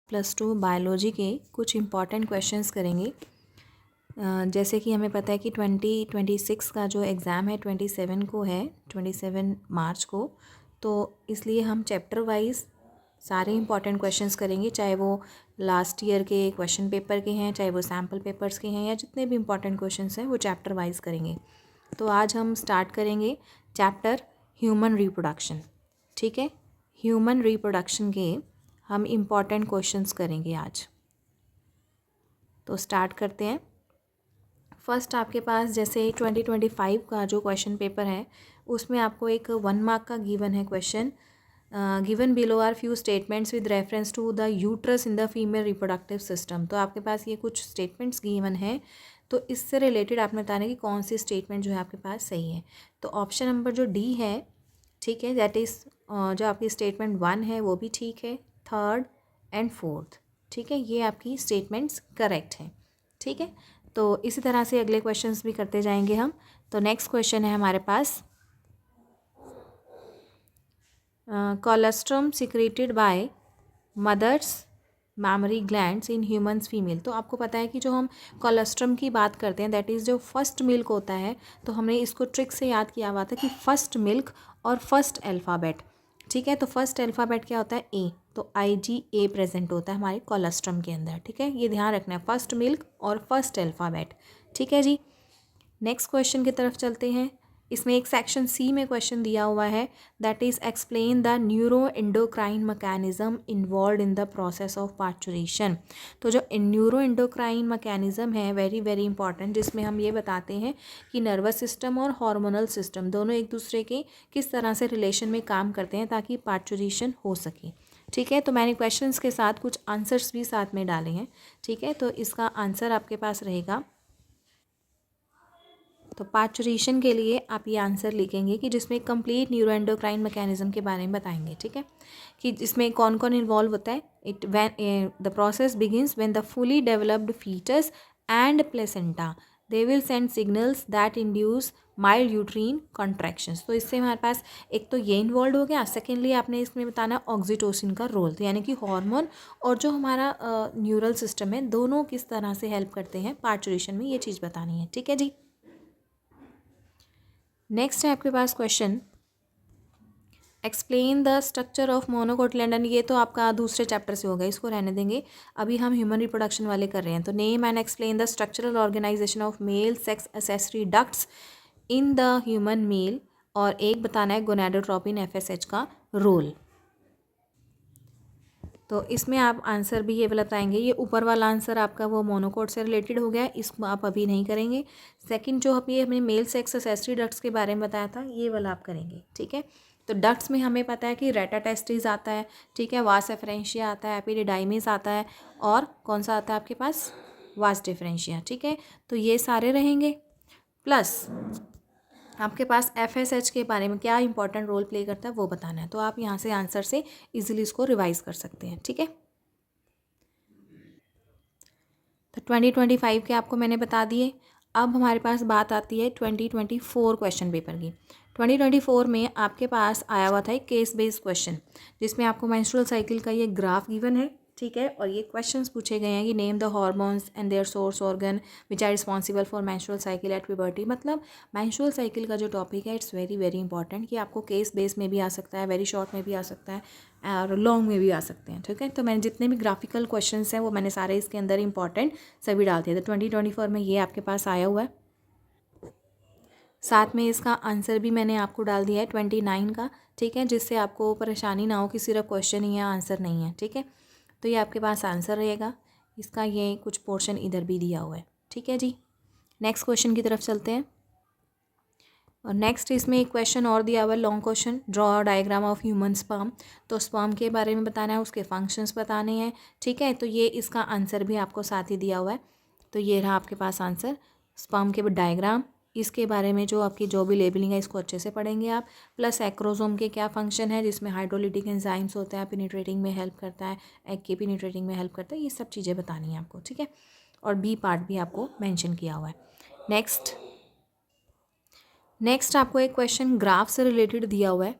+2 biology के कुछ important questions करेंगे। जैसे कि हमें पता है कि 2026 का जो एग्ज़ाम है 27 को है, 27 मार्च को। तो इसलिए हम चैप्टर वाइज सारे इम्पॉर्टेंट क्वेश्चंस करेंगे, चाहे वो लास्ट ईयर के क्वेश्चन पेपर के हैं, चाहे वो सैम्पल पेपर्स के हैं, या जितने भी इम्पॉर्टेंट क्वेश्चंस हैं वो चैप्टर वाइज करेंगे। तो आज हम स्टार्ट करेंगे चैप्टर ह्यूमन रिप्रोडक्शन। ठीक है, ह्यूमन रिप्रोडक्शन के हम इम्पॉर्टेंट क्वेश्चंस करेंगे आज। तो स्टार्ट करते हैं। फर्स्ट आपके पास जैसे 2025 का जो क्वेश्चन पेपर है उसमें आपको एक 1 मार्क का गिवन है question. Given below are few statements with reference to the uterus in the female reproductive system. तो आपके पास ये कुछ स्टेटमेंट्स गिवन है, तो इससे रिलेटेड आपने बताना कि कौन सी स्टेटमेंट जो है आपके पास सही है। तो ऑप्शन नंबर जो डी है, ठीक है, दैट इज़ जो आपकी स्टेटमेंट 1 है वो भी ठीक है, 3rd एंड 4th, ठीक है, ये आपकी स्टेटमेंट्स करेक्ट हैं। ठीक है, तो इसी तरह से अगले क्वेश्चंस भी करते जाएंगे हम। तो नेक्स्ट क्वेश्चन है हमारे पास, colostrum secreted by mothers mammary glands in humans female. तो आपको पता है कि जो हम कोलेस्ट्रम की बात करते हैं दैट इज़ जो फर्स्ट मिल्क होता है, तो हमने इसको ट्रिक से याद किया हुआ था कि फर्स्ट मिल्क और फर्स्ट अल्फ़ाबेट। ठीक है, तो फर्स्ट अल्फ़ाबेट क्या होता है, ए, तो IgA प्रेजेंट होता है हमारे कोलेस्ट्रम के अंदर। ठीक है, ये ध्यान रखना है, फर्स्ट मिल्क और फर्स्ट अल्फ़ाबेट। ठीक है जी, नेक्स्ट क्वेश्चन की तरफ चलते हैं। इसमें एक सेक्शन सी में क्वेश्चन दिया हुआ है, that is explain the neuro endocrine mechanism involve in the process of parturition. तो जो न्यूरो एंडोक्राइन मैकेनिज्म है वेरी वेरी इंपॉर्टेंट, जिसमें हम ये बताते हैं कि नर्वस सिस्टम और हार्मोनल सिस्टम दोनों एक दूसरे के किस तरह से रिलेशन में काम करते हैं ताकि पार्चुरेशन हो सके। ठीक है, तो मैंने क्वेश्चंस के साथ कुछ आंसर्स भी साथ में डाले हैं। ठीक है, तो इसका आंसर आपके पास रहेगा, तो पार्चुरेशन के लिए आप ये आंसर लिखेंगे कि जिसमें कंप्लीट न्यूरोएंडोक्राइन मैकेनिज्म के बारे में बताएंगे। ठीक है, कि इसमें कौन कौन इन्वॉल्व होता है। It when the process begins when the fully developed foetus and placenta they will send signals that induce mild uterine contractions. तो इससे हमारे पास एक तो ये इन्वॉल्व हो गया, सेकेंडली आपने इसमें बताना ऑक्सीटोसिन का रोल, तो यानी कि हार्मोन और जो हमारा न्यूरल सिस्टम है दोनों किस तरह से हेल्प करते हैं पार्चुरेशन में, ये चीज़ बतानी है। ठीक है जी, नेक्स्ट है आपके पास question, explain the structure of monocotyledon. ये तो आपका दूसरे चैप्टर से होगा, इसको रहने देंगे, अभी हम ह्यूमन रिप्रोडक्शन वाले कर रहे हैं। तो name and explain the structural organisation of male sex accessory ducts in the human male, और एक बताना है गोनाडोट्रोपिन FSH का रोल। तो इसमें आप आंसर भी ये बताएंगे, ये ऊपर वाला आंसर आपका वो मोनोकोट से रिलेटेड हो गया, इसको आप अभी नहीं करेंगे। सेकंड जो अभी हमने मेल सेक्स एसेसरी डक्ट्स के बारे में बताया था ये वाला आप करेंगे। ठीक है, तो डक्ट्स में हमें पता है कि रेटा टेस्टिस आता है, ठीक है, वास एफरेंशिया आता है, एपिडिडाइमिस आता है, और कौन सा आता है आपके पास, वास डिफरेंशिया। ठीक है, तो ये सारे रहेंगे, प्लस आपके पास FSH के बारे में क्या इंपॉर्टेंट रोल प्ले करता है वो बताना है। तो आप यहाँ से आंसर से इजीली इसको रिवाइज कर सकते हैं। ठीक है, तो 2025 के आपको मैंने बता दिए। अब हमारे पास बात आती है 2024 क्वेश्चन पेपर की। 2024 में आपके पास आया हुआ था एक केस बेस्ड क्वेश्चन, जिसमें आपको मेंस्ट्रुअल साइकिल का ये ग्राफ गिवन है। ठीक है, और ये क्वेश्चंस पूछे गए हैं कि name the hormones and their source organ which are responsible for menstrual cycle at puberty. मतलब मेंस्ट्रुअल साइकिल का जो टॉपिक है इट्स वेरी वेरी इंपॉर्टेंट, कि आपको केस बेस में भी आ सकता है, वेरी शॉर्ट में भी आ सकता है, और लॉन्ग में भी आ सकते हैं। ठीक है, तो मैंने जितने भी ग्राफिकल क्वेश्चंस हैं वो मैंने सारे इसके अंदर इंपॉर्टेंट सभी डाल दिए। तो 2024 में ये आपके पास आया हुआ है, साथ में इसका आंसर भी मैंने आपको डाल दिया है 29 का। ठीक है, जिससे आपको परेशानी ना हो कि सिर्फ क्वेश्चन ही है आंसर नहीं है। ठीक है, तो ये आपके पास आंसर रहेगा, इसका ये कुछ पोर्शन इधर भी दिया हुआ है। ठीक है जी, नेक्स्ट क्वेश्चन की तरफ चलते हैं। और नेक्स्ट इसमें एक क्वेश्चन और दिया हुआ है, long question, draw diagram of human sperm. तो स्पर्म के बारे में बताना है, उसके फंक्शंस बताने हैं। ठीक है, तो ये इसका आंसर भी आपको साथ ही दिया हुआ है। तो ये रहा आपके पास आंसर, स्पर्म के डायग्राम, इसके बारे में जो आपकी जो भी लेबलिंग है इसको अच्छे से पढ़ेंगे आप, प्लस एक्रोसोम के क्या फंक्शन है, जिसमें हाइड्रोलिटिक एंजाइम्स होता है, पेनिट्रेटिंग में हेल्प करता है, एग के पेनिट्रेटिंग में हेल्प करता है, ये सब चीज़ें बतानी है आपको। ठीक है, और बी पार्ट भी आपको मेंशन किया हुआ है। नेक्स्ट आपको एक क्वेश्चन ग्राफ से रिलेटेड दिया हुआ है।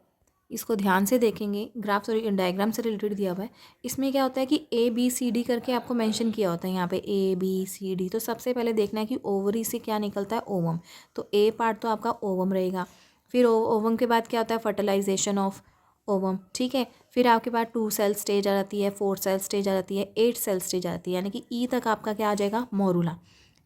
इसको ध्यान से देखेंगे, ग्राफ सॉरी डायग्राम से रिलेटेड दिया हुआ है। इसमें क्या होता है कि ABCD करके आपको मेंशन किया होता है यहाँ पे ABCD। तो सबसे पहले देखना है कि ओवरी से क्या निकलता है, ओवम। तो ए पार्ट तो आपका ओवम रहेगा। फिर ओवम के बाद क्या होता है, फर्टिलाइजेशन ऑफ ओवम, ठीक है। फिर आपके पास 2 सेल स्टेज आ जाती है, 4 सेल स्टेज आ जाती है, 8 सेल स्टेज आ जाती है, यानी कि ई तक आपका क्या आ जाएगा, मोरूला,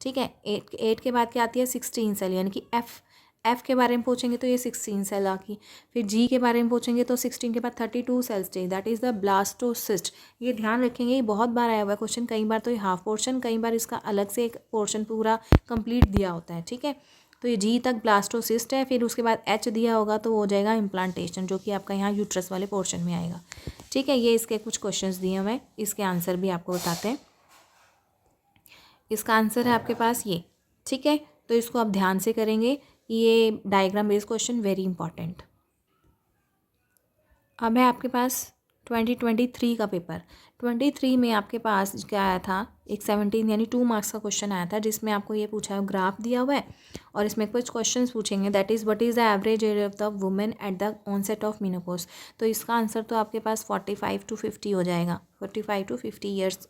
ठीक है। 8 के बाद क्या आती है, 16 सेल, यानी कि एफ के बारे में पूछेंगे तो ये 16 सेल आ गई। फिर जी के बारे में पूछेंगे तो 16 के बाद 32 cell stage, that is the blastocyst. ये ध्यान रखेंगे, ये बहुत बार आया हुआ है क्वेश्चन, कई बार तो ये हाफ पोर्शन, कई बार इसका अलग से एक पोर्शन पूरा कंप्लीट दिया होता है, ठीक है। तो ये जी तक ब्लास्टोसिस्ट है। फिर उसके बाद एच दिया होगा तो वो हो जाएगा इम्प्लांटेशन, जो कि आपका यहाँ यूट्रस वाले पोर्शन में आएगा, ठीक है। ये इसके कुछ क्वेश्चंस दिए हुए हैं, इसके आंसर भी आपको बताते हैं। इसका आंसर है आपके पास ये, ठीक है। तो इसको आप ध्यान से करेंगे, ये diagram based question very important. अब है आपके पास 2023 का पेपर। 23 में आपके पास क्या आया था, एक 17 यानी 2 मार्क्स का क्वेश्चन आया था, जिसमें आपको ये पूछा है, ग्राफ दिया हुआ है और इसमें कुछ क्वेश्चंस पूछेंगे, that is what is the average age of the women at the onset of menopause. तो इसका आंसर तो आपके पास 45 to 50 हो जाएगा, 45 to 50 ईयर्स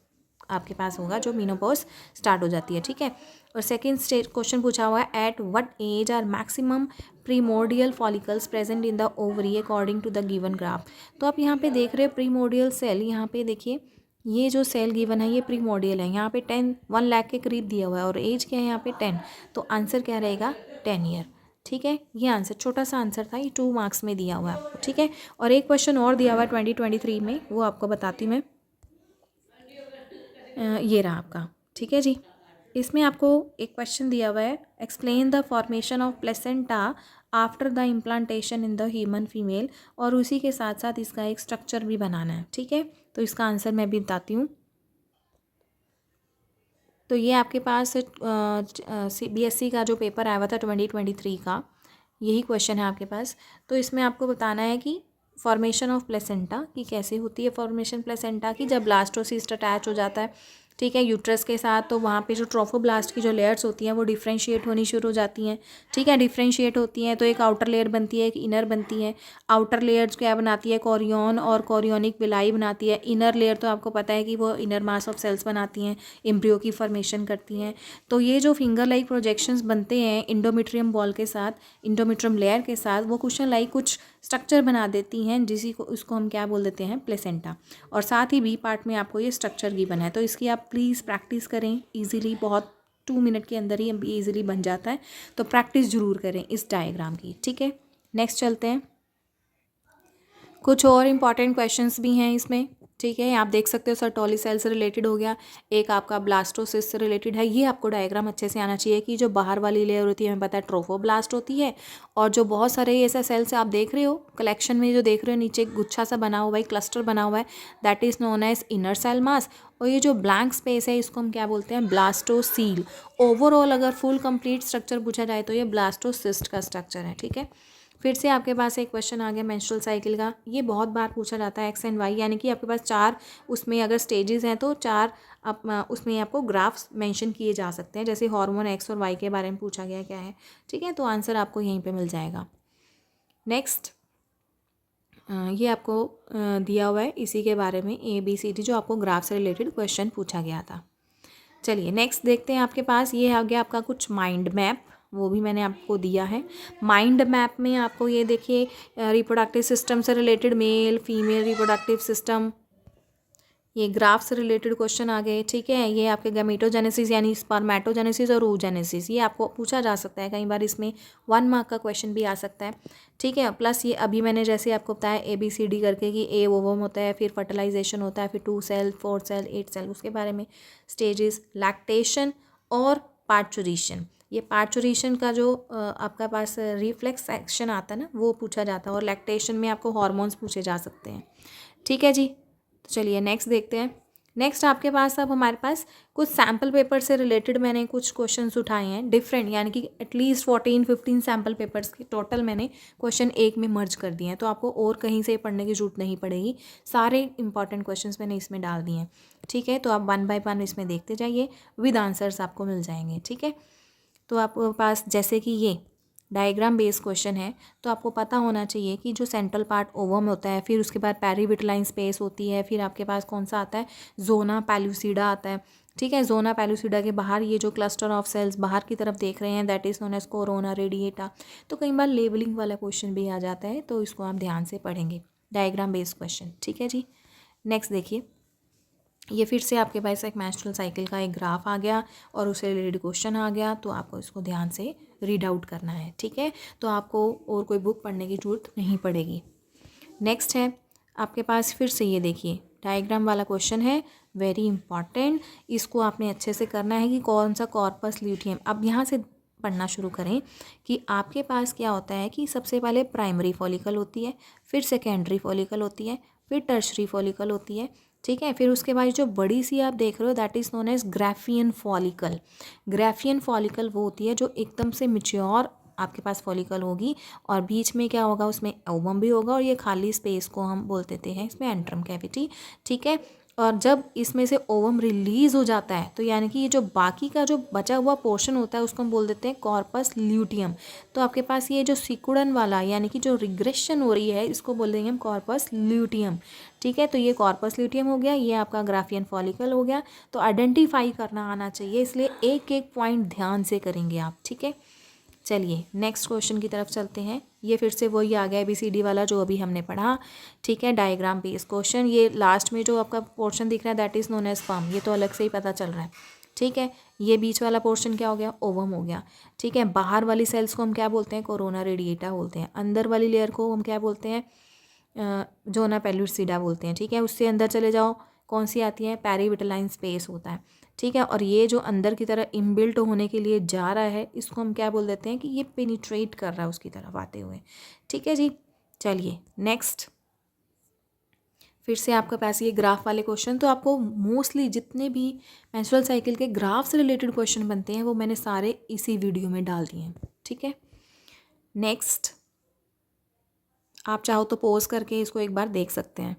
आपके पास होगा जो मेनोपॉज स्टार्ट हो जाती है, ठीक है। और सेकंड स्टेज क्वेश्चन पूछा हुआ है, at what age are maximum primordial follicles present in the ovary according to the given graph. तो आप यहाँ पे देख रहे हो प्रीमोर्डियल सेल, यहाँ पे देखिए ये जो सेल गिवन है ये प्रीमोर्डियल है, यहाँ पे 1 लाख के करीब दिया हुआ है और एज क्या है यहाँ पे 10। तो आंसर क्या रहेगा, 10 ईयर, ठीक है। ये आंसर छोटा सा आंसर था, ये 2 मार्क्स में दिया हुआ है आपको, ठीक है। और एक क्वेश्चन और दिया हुआ है 2023 में, वो आपको बताती हूँ मैं। ये रहा आपका, ठीक है जी। इसमें आपको एक क्वेश्चन दिया हुआ है, explain the formation of placenta after the implantation in the human female, और उसी के साथ साथ इसका एक स्ट्रक्चर भी बनाना है, ठीक है। तो इसका आंसर मैं भी बताती हूँ। तो ये आपके पास CBSE का जो पेपर आया हुआ था 2023 का, यही क्वेश्चन है आपके पास। तो इसमें आपको बताना है कि फॉर्मेशन ऑफ प्लेसेंटा की कैसे होती है, फॉर्मेशन प्लेसेंटा की जब ब्लास्टोसिस्ट अटैच हो जाता है, ठीक है, यूट्रस के साथ, तो वहाँ पे जो ट्रोफोब्लास्ट की जो लेयर्स होती हैं वो डिफ्रेंशिएट होनी शुरू हो जाती हैं, ठीक है। डिफ्रेंशिएट होती हैं तो एक आउटर लेयर बनती है, एक इनर बनती है। आउटर लेयर क्या बनाती है, कोरियन और कोरियोनिक विलाई बनाती है। इनर लेयर तो आपको पता है कि वो इनर मास ऑफ सेल्स बनाती हैं, एम्ब्रियो की फॉर्मेशन करती हैं। तो ये जो फिंगर लाइक प्रोजेक्शंस बनते हैं इंडोमेट्रियम बॉल के साथ, इंडोमेट्रियम लेयर के साथ, वो कुशन लाइक कुछ स्ट्रक्चर बना देती हैं, उसको हम क्या बोल देते हैं, प्लेसेंटा। और साथ ही बी पार्ट में आपको ये स्ट्रक्चर गिवन है, तो इसकी आप प्लीज़ प्रैक्टिस करें इजीली, बहुत 2 मिनट के अंदर ही इजीली बन जाता है। तो प्रैक्टिस ज़रूर करें इस डायग्राम की, ठीक है। नेक्स्ट चलते हैं, कुछ और इम्पॉर्टेंट क्वेश्चंस भी हैं इसमें, ठीक है। आप देख सकते हो सर्टोली सेल से रिलेटेड हो गया, एक आपका ब्लास्टोसिस्ट से रिलेटेड है। ये आपको डायग्राम अच्छे से आना चाहिए कि जो बाहर वाली लेयर होती है हमें पता है ट्रोफोब्लास्ट होती है, और जो बहुत सारे ऐसे सेल्स आप देख रहे हो कलेक्शन में, जो देख रहे हो नीचे गुच्छा सा बना हुआ है, क्लस्टर बना हुआ है, that is known as inner cell mass. और ये जो ब्लैंक स्पेस है इसको हम क्या बोलते हैं, ब्लास्टोसील। ओवरऑल अगर फुल कंप्लीट स्ट्रक्चर पूछा जाए तो ये ब्लास्टोसिस्ट का स्ट्रक्चर है, ठीक है। फिर से आपके पास एक क्वेश्चन आ गया मेंस्ट्रुअल साइकिल का, ये बहुत बार पूछा जाता है, एक्स एंड वाई, यानी कि आपके पास 4 उसमें अगर स्टेजेस हैं तो 4 उसमें आपको ग्राफ्स मेंशन किए जा सकते हैं, जैसे हार्मोन एक्स और वाई के बारे में पूछा गया क्या है, ठीक है। तो आंसर आपको यहीं पे मिल जाएगा। नेक्स्ट ये आपको दिया हुआ है इसी के बारे में, ABCD जो आपको ग्राफ से रिलेटेड क्वेश्चन पूछा गया था। चलिए नेक्स्ट देखते हैं, आपके पास ये आ गया आपका कुछ माइंड मैप, वो भी मैंने आपको दिया है। माइंड मैप में आपको ये देखिए रिप्रोडक्टिव सिस्टम से related male female reproductive system, ये ग्राफ से रिलेटेड क्वेश्चन आ गए, ठीक है। ये आपके गैमेटोजेनेसिस यानी स्पर्मेटोजेनेसिस और oogenesis, ये आपको पूछा जा सकता है, कई बार इसमें 1 मार्क का क्वेश्चन भी आ सकता है, ठीक है। प्लस ये अभी मैंने जैसे आपको बताया ABCD करके कि ए ओवम होता है, फिर फर्टिलाइजेशन होता है, फिर 2 सेल 4 सेल 8 सेल, उसके बारे में स्टेजेस, लैक्टेशन और पार्चुरेशन। ये पार्चुरेशन का जो आपका पास रिफ्लेक्स एक्शन आता है ना, वो पूछा जाता है, और लैक्टेशन में आपको हार्मोन्स पूछे जा सकते हैं, ठीक है जी। तो चलिए नेक्स्ट देखते हैं। नेक्स्ट आपके पास अब हमारे पास कुछ सैम्पल पेपर से रिलेटेड मैंने कुछ क्वेश्चंस उठाए हैं डिफरेंट, यानी कि एटलीस्ट 14-15 सैम्पल पेपर्स के टोटल मैंने क्वेश्चन एक में मर्ज कर दिए हैं, तो आपको और कहीं से पढ़ने की जरूरत नहीं पड़ेगी, सारे इंपॉर्टेंट क्वेश्चंस मैंने इसमें डाल दिए हैं, ठीक है। तो आप 1 बाय 1 इसमें देखते जाइए, विद आंसर्स आपको मिल जाएंगे, ठीक है। तो आपके पास जैसे कि ये डायग्राम बेस्ड क्वेश्चन है तो आपको पता होना चाहिए कि जो सेंट्रल पार्ट ओवम होता है, फिर उसके बाद पेरीविटलाइन स्पेस होती है, फिर आपके पास कौन सा आता है, जोना पेलुसिडा आता है। ठीक है, जोना पेलुसिडा के बाहर ये जो क्लस्टर ऑफ सेल्स बाहर की तरफ देख रहे हैं that is known as corona radiata. तो कई बार लेबलिंग वाला क्वेश्चन भी आ जाता है, तो इसको आप ध्यान से पढ़ेंगे, डायग्राम बेस्ड क्वेश्चन। ठीक है जी। नेक्स्ट देखिए, ये फिर से आपके पास एक मेंस्ट्रुअल साइकिल का एक ग्राफ आ गया और उससे रिलेटेड क्वेश्चन आ गया, तो आपको इसको ध्यान से रीड आउट करना है। ठीक है, तो आपको और कोई बुक पढ़ने की जरूरत नहीं पड़ेगी। नेक्स्ट है आपके पास फिर से ये देखिए डायग्राम वाला क्वेश्चन है, वेरी इंपॉर्टेंट। इसको आपने अच्छे से करना है कि कौन सा कॉर्पस ल्यूटियम। अब यहाँ से पढ़ना शुरू करें कि आपके पास क्या होता है कि सबसे पहले प्राइमरी फॉलिकल होती है, फिर सेकेंडरी फॉलिकल होती है, फिर टर्शरी फॉलिकल होती है। ठीक है, फिर उसके बाद जो बड़ी सी आप देख रहे हो that is known as Graafian follicle. Graafian follicle वो होती है जो एकदम से मिच्योर आपके पास फॉलिकल होगी और बीच में क्या होगा, उसमें ओवम भी होगा और ये खाली स्पेस को हम बोल देते हैं इसमें एंट्रम कैविटी। ठीक है, और जब इसमें से ओवम रिलीज हो जाता है तो यानी कि ये जो बाकी का जो बचा हुआ पोर्शन होता है उसको हम बोल देते हैं कॉर्पस ल्यूटियम। तो आपके पास ये जो सिकुड़न वाला यानी कि जो रिग्रेशन हो रही है इसको बोल देंगे हम कॉर्पस ल्यूटियम। ठीक है, तो ये कॉर्पस ल्यूटियम हो गया, ये आपका ग्राफियन फॉलिकल हो गया। तो आइडेंटिफाई करना आना चाहिए, इसलिए एक एक पॉइंट ध्यान से करेंगे आप। ठीक है, चलिए नेक्स्ट क्वेश्चन की तरफ चलते हैं। ये फिर से वही आ गया ABCD वाला जो अभी हमने पढ़ा। ठीक है, डायग्राम बेस्ड क्वेश्चन। ये लास्ट में जो आपका पोर्शन दिख रहा है that is known as sperm, ये तो अलग से ही पता चल रहा है। ठीक है, ये बीच वाला पोर्शन क्या हो गया, ओवम हो गया। ठीक है, बाहर वाली सेल्स को हम क्या बोलते हैं, कोरोना रेडिएटा बोलते हैं। अंदर वाली लेयर को हम क्या बोलते हैं, जोना पेलुसिडा बोलते हैं। ठीक है, उससे अंदर चले जाओ, कौन सी आती है, पेरीविटलाइन स्पेस होता है। ठीक है, और ये जो अंदर की तरह इनबिल्ट होने के लिए जा रहा है इसको हम क्या बोल देते हैं कि ये पेनिट्रेट कर रहा है उसकी तरफ आते हुए। ठीक है जी, चलिए नेक्स्ट फिर से आपके पास ये ग्राफ वाले क्वेश्चन। तो आपको मोस्टली जितने भी मेंस्ट्रुअल साइकिल के ग्राफ से रिलेटेड क्वेश्चन बनते हैं वो मैंने सारे इसी वीडियो में डाल दिए हैं। ठीक है, नेक्स्ट आप चाहो तो पॉज करके इसको एक बार देख सकते हैं।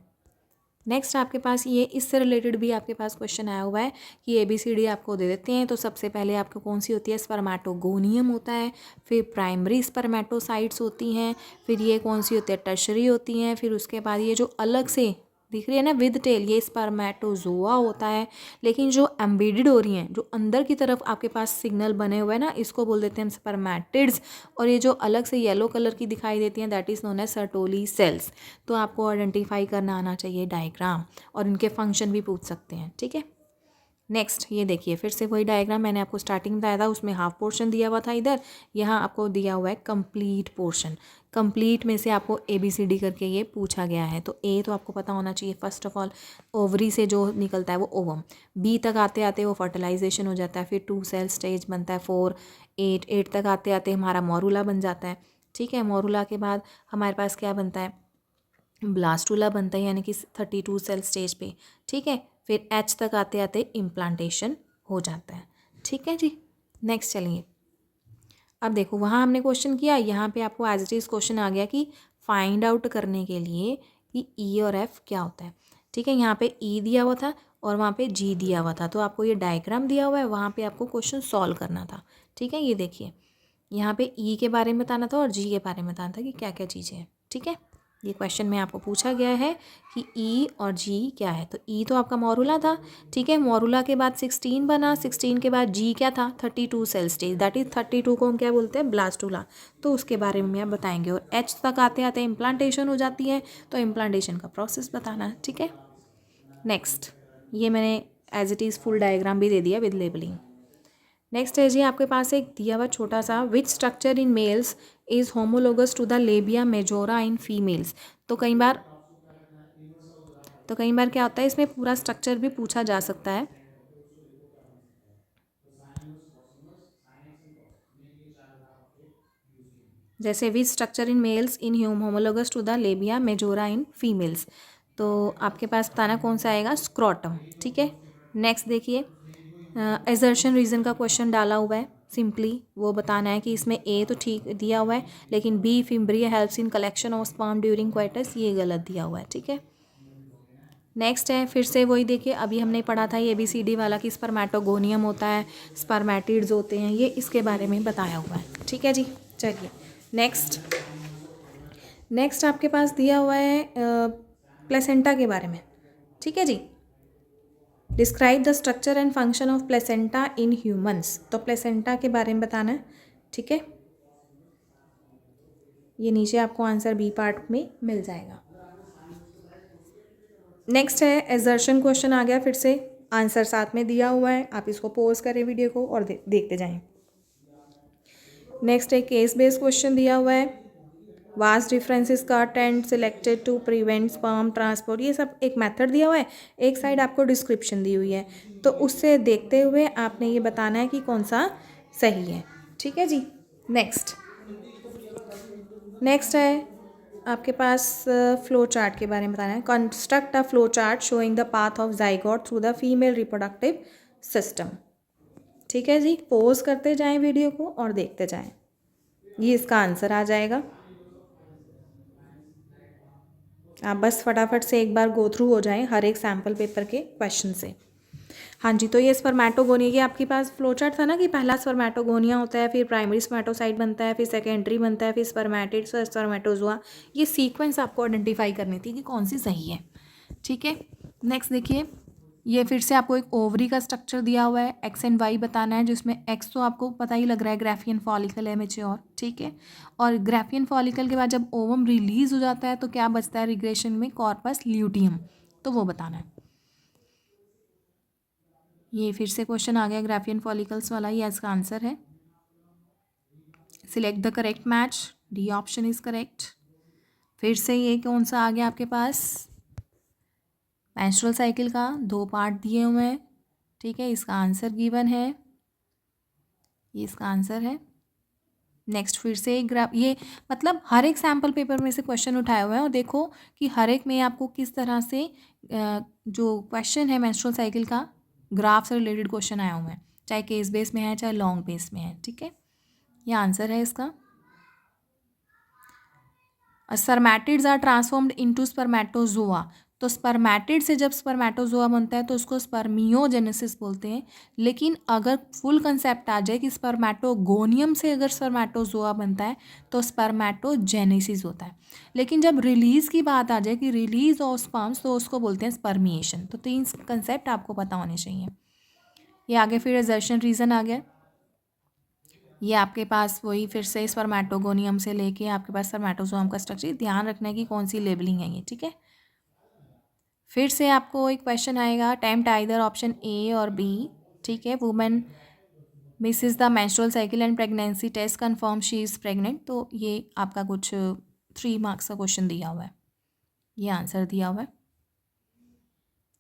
नेक्स्ट आपके पास ये इससे रिलेटेड भी आपके पास क्वेश्चन आया हुआ है कि ABCD आपको दे देते हैं। तो सबसे पहले आपको कौन सी होती है, स्पर्मेटोगोनियम होता है, फिर प्राइमरी स्पर्मेटोसाइट्स होती हैं, फिर ये कौन सी होती है, टर्शरी होती हैं, फिर उसके बाद ये जो अलग से दिख रही है ना विद टेल, ये स्पर्मेटोजोआ होता है। लेकिन जो एम्बेडेड हो रही हैं, जो अंदर की तरफ आपके पास सिग्नल बने हुए हैं ना, इसको बोल देते हैं हम स्पर्मेटिड्स। और ये जो अलग से येलो कलर की दिखाई देती हैं that is known as Sertoli cells. तो आपको आइडेंटिफाई करना आना चाहिए डायग्राम, और इनके फंक्शन भी पूछ सकते हैं। ठीक है, नेक्स्ट ये देखिए फिर से वही डायग्राम मैंने आपको स्टार्टिंग बताया था, उसमें हाफ पोर्शन दिया हुआ था, इधर यहाँ आपको दिया हुआ है कंप्लीट पोर्शन। कंप्लीट में से आपको ABCD करके ये पूछा गया है। तो A तो आपको पता होना चाहिए, फर्स्ट ऑफ ऑल ओवरी से जो निकलता है वो ओवम, B तक आते आते वो फर्टिलाइजेशन हो जाता है, फिर 2 सेल स्टेज बनता है, 4 8 तक आते आते हमारा मोरूला बन जाता है। ठीक है, मोरूला के बाद हमारे पास क्या बनता है, ब्लास्टूला बनता है, यानी कि 32 सेल स्टेज पे। ठीक है, फिर H तक आते आते इम्प्लांटेशन हो जाता है। ठीक है जी, नेक्स्ट चलिए। अब देखो वहाँ हमने क्वेश्चन किया, यहाँ पे आपको एज इट इज़ क्वेश्चन आ गया कि फाइंड आउट करने के लिए कि E और F क्या होता है। ठीक है, यहाँ पे E दिया हुआ था और वहाँ पे G दिया हुआ था, तो आपको ये डायग्राम दिया हुआ है, वहाँ पे आपको क्वेश्चन सॉल्व करना था। ठीक है, ये देखिए यहाँ पे E के बारे में बताना था और G के बारे में बताना था कि क्या क्या चीज़ें हैं। ठीक है, ये क्वेश्चन में आपको पूछा गया है कि E और G क्या है। तो E तो आपका मोरूला था। ठीक है, मोरूला के बाद 16 बना, 16 के बाद G क्या था, 32 सेल स्टेज, दैट इज 32 को हम क्या बोलते हैं, ब्लास्टूला। तो उसके बारे में आप बताएंगे। और H तक आते आते इम्प्लांटेशन हो जाती है, तो इम्प्लांटेशन का प्रोसेस बताना है। ठीक है, नेक्स्ट ये मैंने as it is full diagram भी दे दिया विद लेबलिंग। नेक्स्ट है जी आपके पास एक दिया हुआ छोटा सा, which structure in males is homologous to the labia majora in females. तो कई बार क्या होता है, इसमें पूरा स्ट्रक्चर भी पूछा जा सकता है। जैसे which structure in males in homologous to the labia majora in females. तो आपके पास बताना कौन सा आएगा, स्क्रोटम। ठीक है, नेक्स्ट देखिए एजर्शन रीजन का क्वेश्चन डाला हुआ है, सिंपली वो बताना है कि इसमें A तो ठीक दिया हुआ है लेकिन B fimbriae helps in collection of sperm during coitus, ये गलत दिया हुआ है। ठीक है, नेक्स्ट है फिर से वही देखिए, अभी हमने पढ़ा था ये ABCD वाला कि स्पर्मेटोगोनियम होता है, स्पर्मेटिड्स होते हैं, ये इसके बारे में बताया हुआ है। ठीक है जी, चलिए नेक्स्ट आपके पास दिया हुआ है प्लेसेंटा के बारे में, ठीक है जी। Describe the structure and function of placenta in humans, तो प्लेसेंटा के बारे में बताना है, ठीक है। ये नीचे आपको आंसर बी पार्ट में मिल जाएगा। नेक्स्ट है एजर्शन क्वेश्चन आ गया फिर से, आंसर साथ में दिया हुआ है, आप इसको पॉज करें वीडियो को और देखते जाएं। नेक्स्ट है केस बेस्ड क्वेश्चन दिया हुआ है, वास्ट डिफरेंसेस का tent selected to prevent sperm transport, ये सब एक मेथड दिया हुआ है, एक साइड आपको डिस्क्रिप्शन दी हुई है, तो उससे देखते हुए आपने ये बताना है कि कौन सा सही है, ठीक है जी। नेक्स्ट है आपके पास फ्लो चार्ट के बारे में बताना है, construct a flow chart showing the path of zygote through the female reproductive system, ठीक है जी। पॉज करते जाएं वीडियो को और देखते जाएं, ये इसका आंसर आ जाएगा। आप बस फटाफट से एक बार गो थ्रू हो जाएं हर एक सैम्पल पेपर के क्वेश्चन से। हाँ जी, तो ये स्पर्मेटोगोनिया की आपके पास फ्लोचार्ट था ना कि पहला स्पर्मेटोगोनिया होता है, फिर प्राइमरी स्पर्मेटोसाइट बनता है, फिर सेकेंडरी बनता है, फिर स्पर्मेटिड, स्पर्मेटोजोआ, ये सीक्वेंस आपको आइडेंटिफाई करनी थी कि कौन सी सही है, ठीक है। नेक्स्ट देखिए, ये फिर से आपको एक ओवरी का स्ट्रक्चर दिया हुआ है, एक्स एंड वाई बताना है, जिसमें एक्स तो आपको पता ही लग रहा है ग्राफियन फॉलिकल है मैच्योर, ठीक है। और ग्राफियन फॉलिकल के बाद जब ओवम रिलीज हो जाता है तो क्या बचता है रिग्रेशन में, कॉर्पस ल्यूटियम, तो वो बताना है। ये फिर से क्वेश्चन आ गया ग्राफियन फॉलिकल्स वाला, ये इसका आंसर है। Select the correct match, D option is correct. फिर से ये कौन सा आ गया आपके पास, मेंस्ट्रुअल साइकिल का 2 पार्ट दिए हुए हैं, ठीक है, इसका आंसर गिवन है, ये इसका आंसर है। नेक्स्ट फिर से एक ग्राफ, ये मतलब हर एक सैम्पल पेपर में से क्वेश्चन उठाए हुए हैं और देखो कि हर एक में आपको किस तरह से जो क्वेश्चन है मेंस्ट्रुअल साइकिल का ग्राफ से रिलेटेड क्वेश्चन आया हुआ है, चाहे केस बेस में है चाहे लॉन्ग बेस में है, ठीक है। ये आंसर है इसका। Spermatids are transformed into spermatozoa, तो स्पर्मेटिड से जब स्पर्मेटोजोआ बनता है तो उसको स्पर्मियोजेनेसिस बोलते हैं, लेकिन अगर फुल कंसेप्ट आ जाए कि स्पर्मेटोगोनियम से अगर स्पर्मेटोजोआ बनता है तो स्पर्मेटोजेनेसिस होता है, लेकिन जब रिलीज़ की बात आ जाए कि रिलीज ऑफ स्पर्म्स तो उसको बोलते हैं स्पर्मिएशन। तो 3 कंसेप्ट आपको पता होने चाहिए। ये आगे फिर एजर्शन रीज़न आ गया, ये आपके पास वही फिर से स्पर्मेटोगोनियम से लेके आपके पास स्पर्मेटोजोम का स्ट्रक्चर, ध्यान रखना है कि कौन सी लेबलिंग है ये, ठीक है। फिर से आपको एक क्वेश्चन आएगा, अटेम्प्ट आइदर ऑप्शन ए और बी, ठीक है। Women misses the menstrual cycle and pregnancy test confirm she is pregnant, तो ये आपका कुछ 3 मार्क्स का क्वेश्चन दिया हुआ है, ये आंसर दिया हुआ है,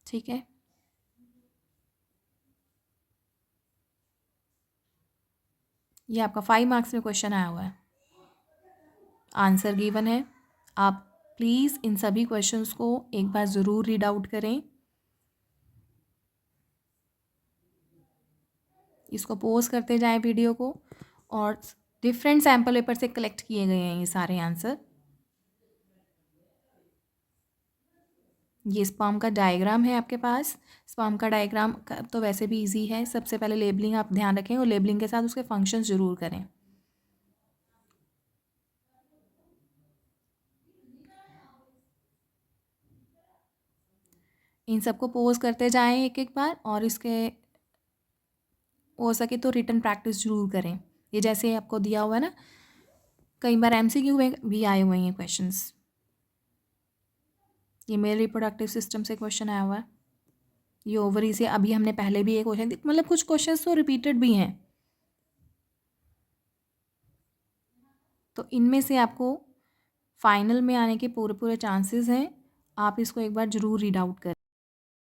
ठीक है। ये आपका 5 मार्क्स में क्वेश्चन आया हुआ है, आंसर गिवन है। आप प्लीज़ इन सभी क्वेश्चंस को एक बार ज़रूर रीड आउट करें, इसको पोज करते जाएं वीडियो को, और डिफरेंट सैम्पल पेपर से कलेक्ट किए गए हैं ये सारे आंसर। ये स्पर्म का डायग्राम है आपके पास, स्पर्म का डायग्राम तो वैसे भी इजी है, सबसे पहले लेबलिंग आप ध्यान रखें और लेबलिंग के साथ उसके फंक्शंस ज़रूर करें। इन सबको पोज करते जाएं एक एक बार, और इसके हो सके तो रिटन प्रैक्टिस ज़रूर करें। ये जैसे आपको दिया हुआ है ना, कई बार MCQ में भी आए हुए हैं क्वेश्चंस। ये मेल रिप्रोडक्टिव सिस्टम से क्वेश्चन आया हुआ है, ये ओवरी से अभी हमने पहले भी एक क्वेश्चन, मतलब कुछ क्वेश्चंस तो रिपीटेड भी हैं, तो इनमें से आपको फाइनल में आने के पूरे पूरे चांसेस हैं। आप इसको एक बार ज़रूर रीड आउट करें।